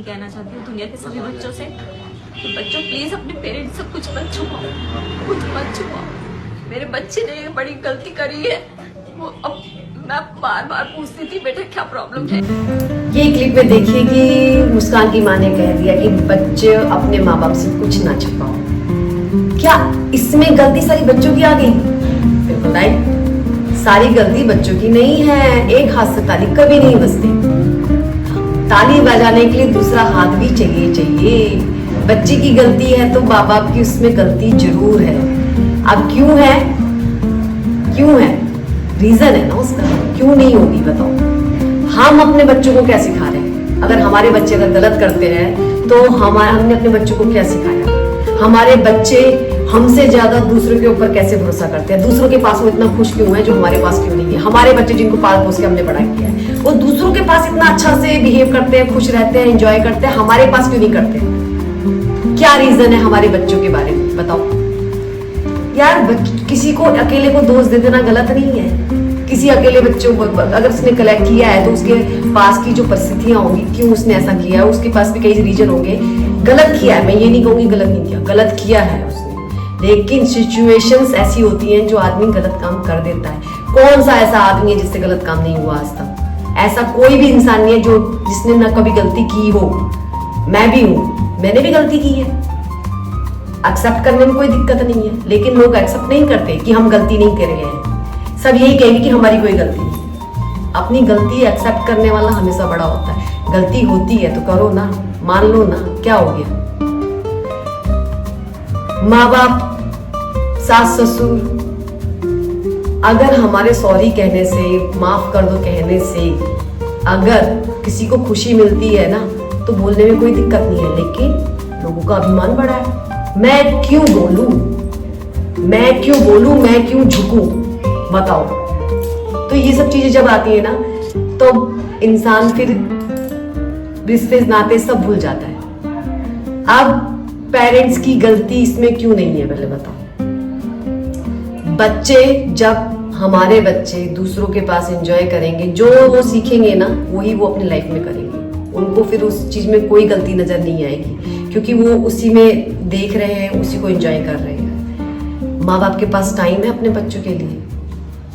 कहना चाहती हूँ दुनिया के सभी बच्चों से कि बच्चों प्लीज अपने पेरेंट्स से कुछ मत छुपाओ। मेरे बच्चे ने एक बड़ी गलती करी है। वो अब मैं बार बार पूछती थी बेटा क्या प्रॉब्लम है। ये क्लिप में देखिए कि मुस्कान की माँ ने कह दिया कि बच्चे अपने माँ बाप से कुछ ना छुपाओ। क्या इसमें गलती सारी बच्चों की आ गई? बिल्कुल राइट, सारी गलती बच्चों की नहीं है। एक हाथ से ताली कभी नहीं बजती, ताली बजाने के लिए दूसरा हाथ भी चाहिए। बच्चे की गलती है तो माँ बाप की उसमें गलती जरूर है। अब क्यों है रीजन है ना उसका, क्यों नहीं होगी बताओ। हम अपने बच्चों को क्या सिखा रहे हैं? अगर हमारे बच्चे अगर गलत करते हैं तो हमने अपने बच्चों को क्या सिखाया? हमारे बच्चे हमसे ज्यादा दूसरों के ऊपर कैसे भरोसा करते हैं? दूसरों के पास वो इतना खुश क्यों है जो हमारे पास क्यों नहीं है? हमारे बच्चे जिनको पाल पोस के हमने बड़ा किया है वो दूसरों के पास इतना अच्छा से बिहेव करते हैं, खुश रहते हैं, एंजॉय करते हैं, हमारे पास क्यों नहीं करते? क्या रीजन है हमारे बच्चों के बारे में बताओ यार। किसी को अकेले को दोष दे देना गलत नहीं है। किसी अकेले बच्चों को अगर उसने कलेक्ट किया है तो उसके पास की जो परिस्थितियां होंगी, क्यों उसने ऐसा किया है, उसके पास भी कई रीजन होंगे। गलत किया है, मैं ये नहीं कहूंगी गलत नहीं किया, गलत किया है उसने, लेकिन सिचुएशंस ऐसी होती हैं जो आदमी गलत काम कर देता है। कौन सा ऐसा आदमी है जिससे गलत काम नहीं हुआ आज तक? ऐसा कोई भी इंसान नहीं है जो जिसने ना कभी गलती की हो। मैं भी हूं, मैंने भी गलती की है। एक्सेप्ट करने में कोई दिक्कत नहीं है, लेकिन लोग एक्सेप्ट नहीं करते कि हम गलती नहीं कर रहे हैं। सब यही कहेंगे कि हमारी कोई गलती नहीं। अपनी गलती एक्सेप्ट करने वाला हमेशा बड़ा होता है। गलती होती है तो करो ना, मान लो ना, क्या हो गया? माँ बाप, सास ससुर अगर हमारे सॉरी कहने से, माफ कर दो कहने से अगर किसी को खुशी मिलती है ना तो बोलने में कोई दिक्कत नहीं है, लेकिन लोगों का अभिमान बड़ा है। मैं क्यों बोलूं, मैं क्यों झुकूं बताओ। तो ये सब चीजें जब आती है ना तो इंसान फिर रिश्ते नाते सब भूल जाता है। अब पेरेंट्स की गलती इसमें क्यों नहीं है पहले बताओ। बच्चे जब हमारे बच्चे दूसरों के पास एंजॉय करेंगे, जो वो सीखेंगे ना वही वो अपनी लाइफ में करेंगे। उनको फिर उस चीज में कोई गलती नजर नहीं आएगी, क्योंकि वो उसी में देख रहे हैं, उसी को एंजॉय कर रहे हैं। माँ बाप के पास टाइम है अपने बच्चों के लिए,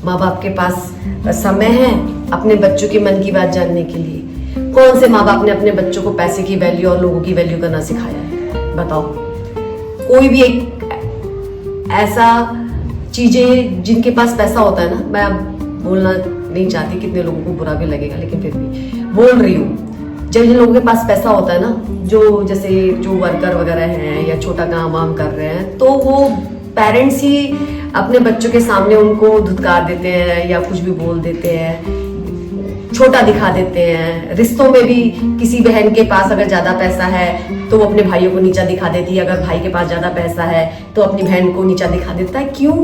माँ बाप के पास समय है अपने बच्चों के मन की बात जानने के लिए। कौन से माँ बाप ने अपने बच्चों को पैसे की वैल्यू और लोगों की वैल्यू करना सिखाया है बताओ? कोई भी एक ऐसा चीजें जिनके पास पैसा होता है ना, मैं अब बोलना नहीं चाहती, कितने लोगों को बुरा भी लगेगा, लेकिन फिर भी बोल रही हूँ। जब जिन लोगों के पास पैसा होता है ना, जो जैसे जो वर्कर वगैरह हैं या छोटा काम वाम कर रहे हैं, तो वो पेरेंट्स ही अपने बच्चों के सामने उनको धुतकार देते हैं या कुछ भी बोल देते हैं, छोटा दिखा देते हैं। रिश्तों में भी किसी बहन के पास अगर ज्यादा पैसा है तो वो अपने भाइयों को नीचा दिखा देती है, अगर भाई के पास ज्यादा पैसा है तो अपनी बहन को नीचा दिखा देता है। क्यों?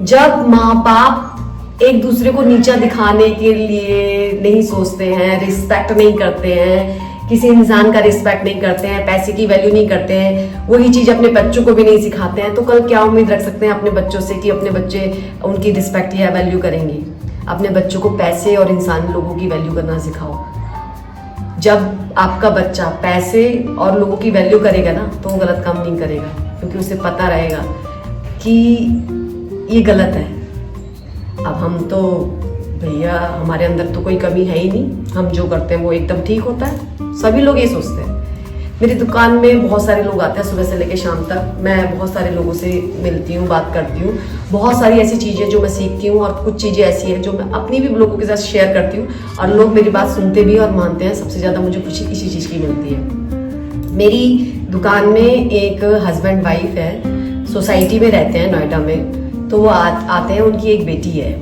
जब माँ बाप एक दूसरे को नीचा दिखाने के लिए नहीं सोचते हैं, रिस्पेक्ट नहीं करते हैं, किसी इंसान का रिस्पेक्ट नहीं करते हैं, पैसे की वैल्यू नहीं करते हैं, वही चीज अपने बच्चों को भी नहीं सिखाते हैं, तो कल क्या उम्मीद रख सकते हैं अपने बच्चों से कि अपने बच्चे उनकी रिस्पेक्ट या वैल्यू करेंगे? अपने बच्चों को पैसे और इंसान लोगों की वैल्यू करना सिखाओ। जब आपका बच्चा पैसे और लोगों की वैल्यू करेगा ना तो वो गलत काम नहीं करेगा, क्योंकि उसे पता रहेगा कि ये गलत है। अब हम तो भैया हमारे अंदर तो कोई कमी है ही नहीं, हम जो करते हैं वो एकदम ठीक होता है। सभी लोग ये सोचते हैं। मेरी दुकान में बहुत सारे लोग आते हैं सुबह से लेकर शाम तक। मैं बहुत सारे लोगों से मिलती हूँ, बात करती हूँ। बहुत सारी ऐसी चीज़ें जो मैं सीखती हूँ और कुछ चीज़ें ऐसी हैं जो मैं अपनी भी लोगों के साथ शेयर करती हूँ और लोग मेरी बात सुनते भी और मानते हैं। सबसे ज़्यादा मुझे खुशी इसी चीज़ की मिलती है। मेरी दुकान में एक हस्बैंड वाइफ है, सोसाइटी में रहते हैं नोएडा में, तो वो आते हैं, उनकी एक बेटी है।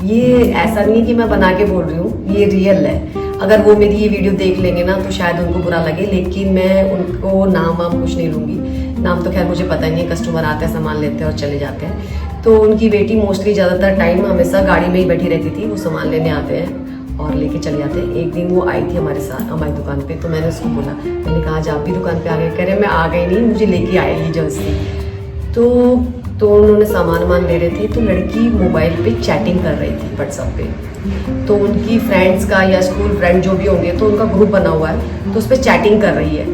ये ऐसा नहीं है कि मैं बना के बोल रही हूँ, ये रियल है। अगर वो मेरी ये वीडियो देख लेंगे ना तो शायद उनको बुरा लगे, लेकिन मैं उनको नाम वाम कुछ नहीं लूँगी। नाम तो खैर मुझे पता नहीं है, कस्टमर आते हैं, सामान लेते हैं और चले जाते हैं। तो उनकी बेटी मोस्टली ज़्यादातर टाइम हमेशा गाड़ी में ही बैठी रहती थी। वो सामान लेने आते हैं और लेके चले जाते हैं। एक दिन वो आई थी हमारे साथ हमारी दुकान पे, तो मैंने उसको बोला, मैंने कहा आज आप भी दुकान पे आ गए? कह रहे मैं आ गई नहीं, मुझे लेके आएगी जबरदस्ती। तो तो उन्होंने सामान ले रहे थे, तो लड़की मोबाइल पे चैटिंग कर रही थी व्हाट्सएप पे। तो उनकी फ्रेंड्स का या स्कूल फ्रेंड जो भी होंगे, तो उनका ग्रुप बना हुआ है, तो उस पर चैटिंग कर रही है।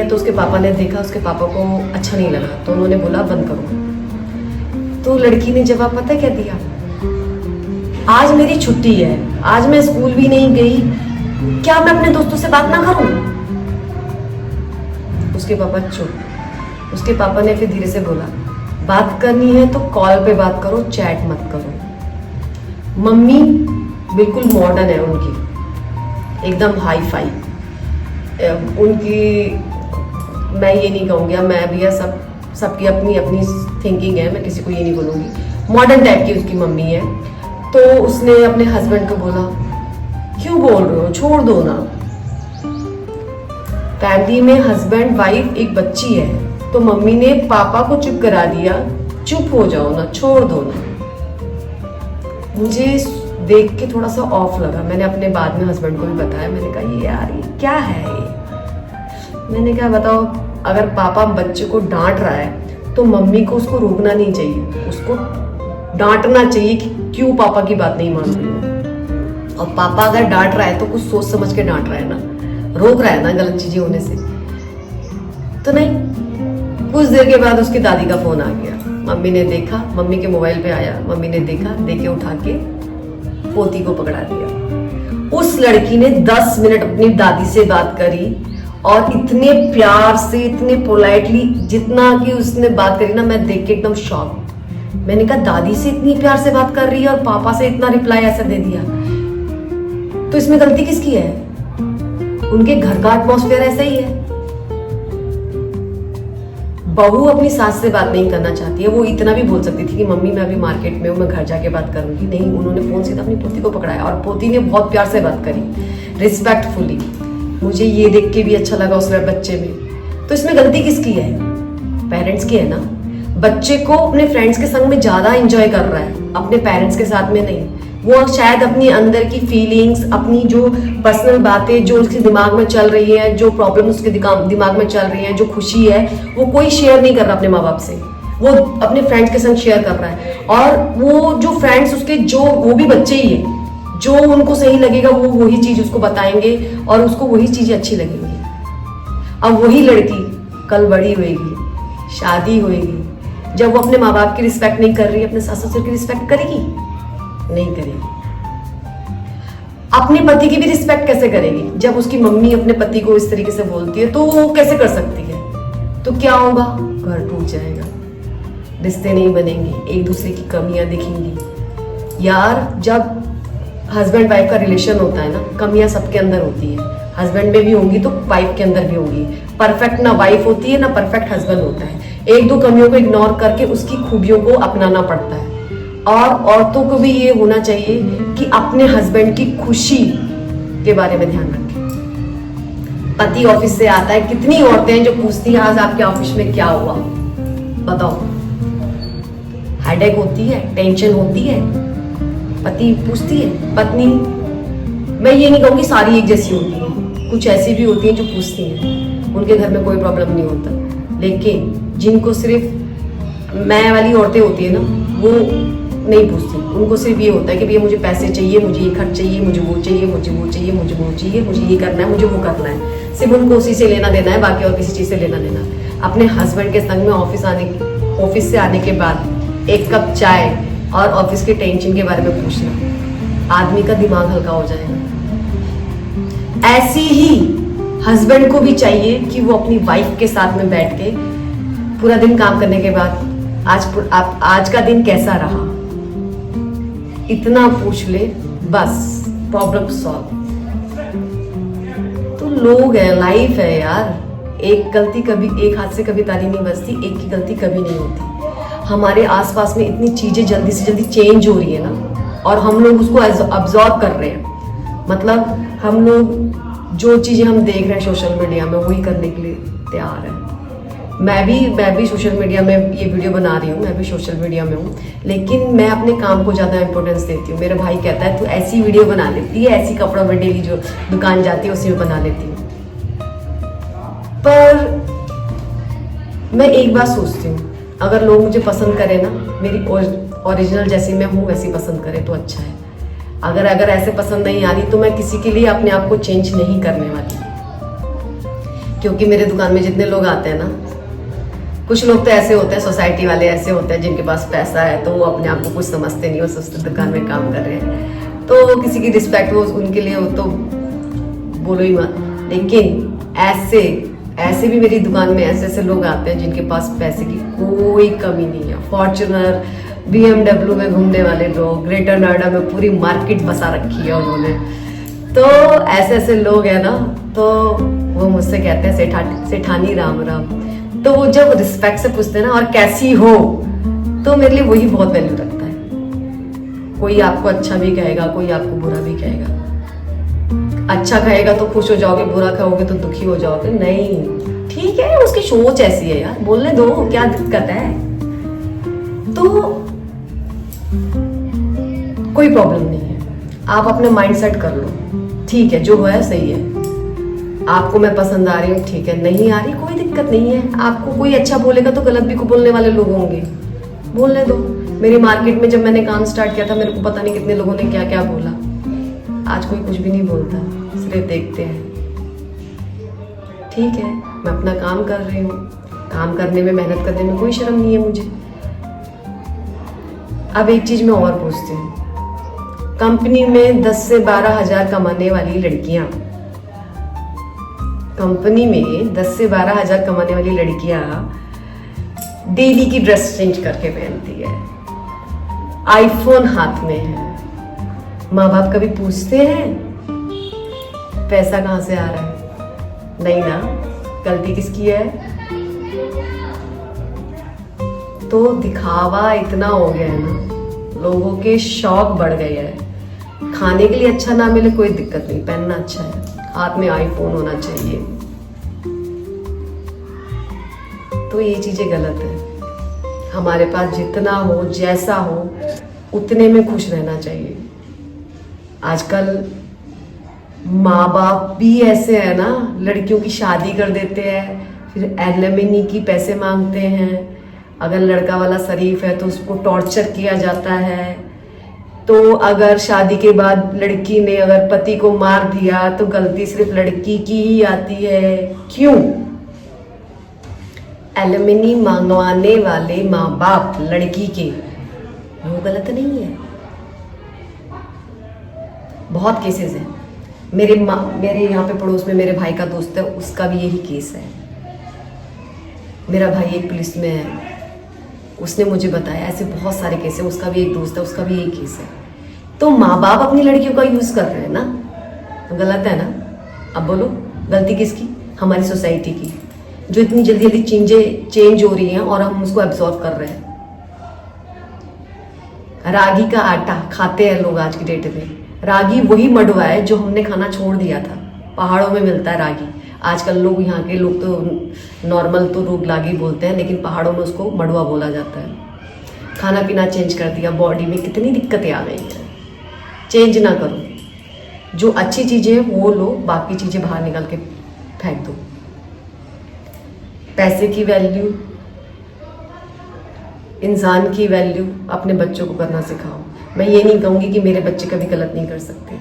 तो उसके पापा ने देखा, उसके पापा को अच्छा नहीं लगा, तो उन्होंने बोला बंद करो। तो लड़की ने जवाब पता क्या दिया, आज मेरी छुट्टी है, आज मैं स्कूल भी नहीं गई, क्या मैं अपने दोस्तों से बात ना करूं? उसके पापा चुप। उसके पापा ने फिर धीरे से बोला, बात करनी है तो कॉल पे बात करो, चैट मत करो। मम्मी बिल्कुल मॉडर्न है उनकी, एकदम हाई फाई उनकी। मैं ये नहीं कहूँगी, मैं भी है, सबकी अपनी अपनी थिंकिंग है, मैं किसी को ये नहीं बोलूँगी। मॉडर्न टाइप की उसकी मम्मी है। तो उसने अपने हस्बैंड को बोला, क्यों बोल रहे हो, छोड़ दो ना। फैमिली में हस्बैंड वाइफ एक बच्ची है, तो मम्मी ने पापा को चुप करा दिया, चुप हो जाओ ना, छोड़ दो ना। मुझे देख के थोड़ा सा ऑफ लगा। मैंने अपने बाद में हस्बैंड को भी बताया, मैंने कहा ये यार ये क्या है ये। मैंने कहा बताओ, अगर पापा बच्चे को डांट रहा है तो मम्मी को उसको रोकना नहीं चाहिए, उसको डांटना चाहिए कि क्यों पापा की बात नहीं मान रही हो। और पापा अगर डांट रहा है तो कुछ सोच समझ के डांट रहा है ना, रोक रहा है ना गलत चीजें होने से। तो नहीं, कुछ देर के बाद उसकी दादी का फोन आ गया। मम्मी ने देखा, मम्मी के मोबाइल पे आया, मम्मी ने देखा, देके उठा के पोती को पकड़ा दिया। उस लड़की ने 10 मिनट अपनी दादी से बात करी, और इतने प्यार से, इतने पोलाइटली, जितना कि उसने बात करी ना, मैं देख के एकदम शॉक। मैंने कहा दादी से इतनी प्यार से बात कर रही है और पापा से इतना रिप्लाई ऐसा दे दिया, तो इसमें गलती किसकी है? उनके घर का एटमॉस्फेयर ऐसा ही है। बहू अपनी सास से बात नहीं करना चाहती है, वो इतना भी बोल सकती थी कि मम्मी मैं अभी मार्केट में हूँ, मैं घर जाके बात करूंगी। नहीं, उन्होंने फोन सीधा अपनी पोती को पकड़ाया, और पोती ने बहुत प्यार से बात करी, रिस्पेक्टफुली। मुझे ये देख के भी अच्छा लगा उस बच्चे में। तो इसमें गलती किसकी है? पेरेंट्स की है ना। बच्चे को अपने फ्रेंड्स के संग में ज्यादा एंजॉय कर रहा है, अपने पेरेंट्स के साथ में नहीं। वो शायद अपनी अंदर की फीलिंग्स, अपनी जो पर्सनल बातें जो उसके दिमाग में चल रही है, जो प्रॉब्लम उसके दिमाग में चल रही है, जो खुशी है, वो कोई शेयर नहीं कर रहा अपने माँ बाप से, वो अपने फ्रेंड्स के संग शेयर कर रहा है। और वो जो फ्रेंड्स उसके, जो वो भी बच्चे ही है, जो उनको सही लगेगा वो वही चीज उसको बताएंगे, और उसको वही चीजें अच्छी लगेंगी। अब वही लड़की कल बड़ी होएगी, शादी होएगी, जब वो अपने माँ बाप की रिस्पेक्ट नहीं कर रही, अपने सास ससुर की रिस्पेक्ट करेगी? नहीं करेगी। अपने पति की भी रिस्पेक्ट कैसे करेगी? जब उसकी मम्मी अपने पति को इस तरीके से बोलती है, तो वो कैसे कर सकती है? तो क्या होगा? घर टूट जाएगा, रिश्ते नहीं बनेंगे, एक दूसरे की कमियां दिखेंगी। यार, जब हस्बैंड वाइफ का रिलेशन होता है ना, कमियां सबके अंदर होती है। हस्बैंड में भी होंगी तो वाइफ के अंदर भी होंगी। परफेक्ट ना वाइफ होती है, ना परफेक्ट हस्बैंड होता है। एक दो कमियों को इग्नोर करके उसकी खूबियों को अपनाना पड़ता है। और औरतों को भी ये होना चाहिए कि अपने हस्बैंड की खुशी के बारे में ध्यान रखें। पति ऑफिस से आता है, कितनी औरतें हैं जो पूछती हैं आज आपके ऑफिस में क्या हुआ, बताओ। हेडेक होती है, टेंशन होती है, पति पूछती है, पत्नी, मैं ये नहीं कहूंगी सारी एक जैसी होती है, कुछ ऐसी भी होती हैं जो पूछती हैं, उनके घर में कोई प्रॉब्लम नहीं होता। लेकिन जिनको सिर्फ मैं वाली औरतें होती है ना, वो नहीं पूछती। उनको सिर्फ ये होता है कि भैया मुझे पैसे चाहिए, मुझे ये खर्च चाहिए, मुझे वो चाहिए, मुझे वो चाहिए, मुझे वो चाहिए, मुझे ये करना है, मुझे वो करना है। सिर्फ उनको उसी से लेना देना है, बाकी और किसी चीज़ से लेना देना। अपने हस्बैंड के संग में ऑफिस से आने के बाद एक कप चाय और ऑफिस के टेंशन के बारे में पूछना, आदमी का दिमाग हल्का हो जाएगा। ऐसी ही हस्बैंड को भी चाहिए कि वो अपनी वाइफ के साथ में बैठ के पूरा दिन काम करने के बाद आज का दिन कैसा रहा, इतना पूछ ले, बस प्रॉब्लम सॉल्व। तो लोग है, लाइफ है यार। एक गलती कभी, एक हाथ से कभी ताली नहीं बजती, एक की गलती कभी नहीं होती। हमारे आसपास में इतनी चीजें जल्दी से जल्दी चेंज हो रही है ना, और हम लोग उसको अब्जॉर्ब कर रहे हैं। मतलब हम लोग जो चीजें हम देख रहे हैं सोशल मीडिया में, वही करने के लिए तैयार है। मैं भी सोशल मीडिया में ये वीडियो बना रही हूँ, मैं भी सोशल मीडिया में हूँ, लेकिन मैं अपने काम को ज़्यादा इंपॉर्टेंस देती हूँ। मेरा भाई कहता है तू ऐसी वीडियो बना लेती है, ऐसी कपड़ों में डेली जो दुकान जाती है उसी में बना लेती हूँ। पर मैं एक बात सोचती हूँ, अगर लोग मुझे पसंद करें ना, मेरी ओरिजिनल जैसी मैं हूँ वैसी पसंद करें तो अच्छा है। अगर ऐसे पसंद नहीं आ रही तो मैं किसी के लिए अपने आप को चेंज नहीं करने वाली, क्योंकि मेरे दुकान में जितने लोग आते हैं ना, कुछ लोग तो ऐसे होते हैं, सोसाइटी वाले ऐसे होते हैं जिनके पास पैसा है तो वो अपने आप को कुछ समझते नहीं, वो सोचते दुकान में काम कर रहे हैं तो किसी की रिस्पेक्ट वो उनके लिए, वो तो बोलो ही मत। लेकिन ऐसे भी मेरी दुकान में ऐसे लोग आते हैं जिनके पास पैसे की कोई कमी नहीं है। फॉर्च्यूनर, BMW में घूमने वाले लोग, ग्रेटर नोएडा में पूरी मार्केट बसा रखी है उन्होंने। तो ऐसे लोग हैं ना, तो वो मुझसे कहते हैं सेठानी राम राम। तो वो जब रिस्पेक्ट से पूछते हैं ना और कैसी हो, तो मेरे लिए वही बहुत वैल्यू रखता है। कोई आपको अच्छा भी कहेगा, कोई आपको बुरा भी कहेगा। अच्छा कहेगा तो खुश हो जाओगे, बुरा कहोगे तो दुखी हो जाओगे। नहीं, ठीक है, उसकी सोच ऐसी है यार, बोलने दो, क्या दिक्कत है। तो कोई प्रॉब्लम नहीं है, आप अपने माइंड सेट कर लो, ठीक है, जो है सही है। आपको मैं पसंद आ रही हूँ, ठीक है, नहीं आ रही कोई दिक्कत नहीं है। आपको कोई अच्छा बोलेगा तो गलत भी को बोलने वाले लोग होंगे, बोलने दो। मेरी मार्केट में जब मैंने काम स्टार्ट किया था, मेरे को पता नहीं कितने लोगों ने क्या क्या बोला। आज कोई कुछ भी नहीं बोलता, सिर्फ देखते हैं। ठीक है, मैं अपना काम कर रही हूँ, काम करने में, मेहनत करने में कोई शर्म नहीं है मुझे। अब एक चीज मैं और पूछती हूँ, कंपनी में 10 से 12 हजार कमाने वाली लड़कियां, कंपनी में 10 से 12 हजार कमाने वाली लड़कियां डेली की ड्रेस चेंज करके पहनती है, आईफोन हाथ में है। माँ बाप कभी पूछते हैं पैसा कहाँ से आ रहा है? नहीं ना, गलती किसकी है? तो दिखावा इतना हो गया है ना, लोगों के शौक बढ़ गए हैं। खाने के लिए अच्छा ना मिले कोई दिक्कत नहीं, पहनना अच्छा है, हाथ में आईफोन होना चाहिए। तो ये चीजें गलत है। हमारे पास जितना हो, जैसा हो, उतने में खुश रहना चाहिए। आजकल माँ बाप भी ऐसे है ना, लड़कियों की शादी कर देते हैं, फिर एलिमनी की पैसे मांगते हैं। अगर लड़का वाला शरीफ है तो उसको टॉर्चर किया जाता है। तो अगर शादी के बाद लड़की ने अगर पति को मार दिया तो गलती सिर्फ लड़की की ही आती है। क्यों? एलिमनी मांगवाने वाले माँ बाप लड़की के, वो गलत नहीं है। बहुत केसेस हैं। मेरे यहाँ पे पड़ोस में मेरे भाई का दोस्त है, उसका भी यही केस है। मेरा भाई एक पुलिस में है, उसने मुझे बताया ऐसे बहुत सारे केस है। उसका भी एक दोस्त है, उसका भी यही केस है। तो माँ बाप अपनी लड़कियों का यूज कर रहे हैं ना, तो गलत है ना। अब बोलो गलती किसकी? हमारी सोसाइटी की, जो इतनी जल्दी जल्दी चीजें चेंज हो रही हैं और हम उसको एब्जॉर्व कर रहे हैं। रागी का आटा खाते हैं लोग आज की डेट में। रागी वही मडुआ है जो हमने खाना छोड़ दिया था। पहाड़ों में मिलता है रागी। आजकल लोग, यहाँ के लोग तो नॉर्मल तो रोग लागी बोलते हैं, लेकिन पहाड़ों में उसको मडुआ बोला जाता है। खाना पीना चेंज कर दिया, बॉडी में कितनी दिक्कतें आ गई हैं। चेंज ना करो, जो अच्छी चीजें हैं वो लो, बाकी चीजें बाहर निकाल के फेंक दो। पैसे की वैल्यू, इंसान की वैल्यू अपने बच्चों को करना सिखाओ। मैं ये नहीं कहूँगी कि मेरे बच्चे कभी गलत नहीं कर सकते,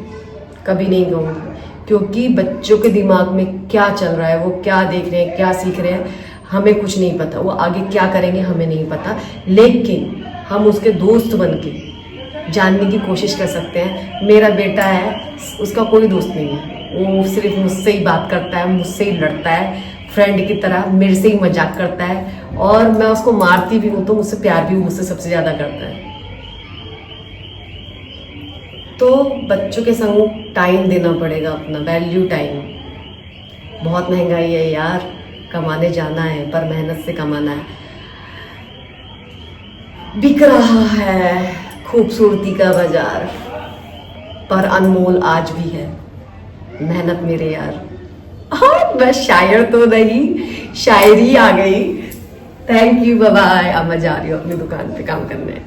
कभी नहीं कहूँगी, क्योंकि बच्चों के दिमाग में क्या चल रहा है, वो क्या देख रहे हैं, क्या सीख रहे हैं, हमें कुछ नहीं पता। वो आगे क्या करेंगे हमें नहीं पता, लेकिन हम उसके दोस्त बन के जानने की कोशिश कर सकते हैं। मेरा बेटा है, उसका कोई दोस्त नहीं है, वो सिर्फ मुझसे ही बात करता है, मुझसे ही लड़ता है, फ्रेंड की तरह मेरे से ही मजाक करता है, और मैं उसको मारती भी हूँ तो मुझसे प्यार भी मुझसे सबसे ज़्यादा करता है। तो बच्चों के संग टाइम देना पड़ेगा, अपना वैल्यू टाइम। बहुत महंगाई है यार, कमाने जाना है पर मेहनत से कमाना है। बिक रहा है खूबसूरती का बाजार, पर अनमोल आज भी है मेहनत मेरे यार। हाँ, मैं शायर तो नहीं, शायरी आ गई। Thank you, bye bye. अब मैं जा रही हूँ अपनी दुकान पे काम करने।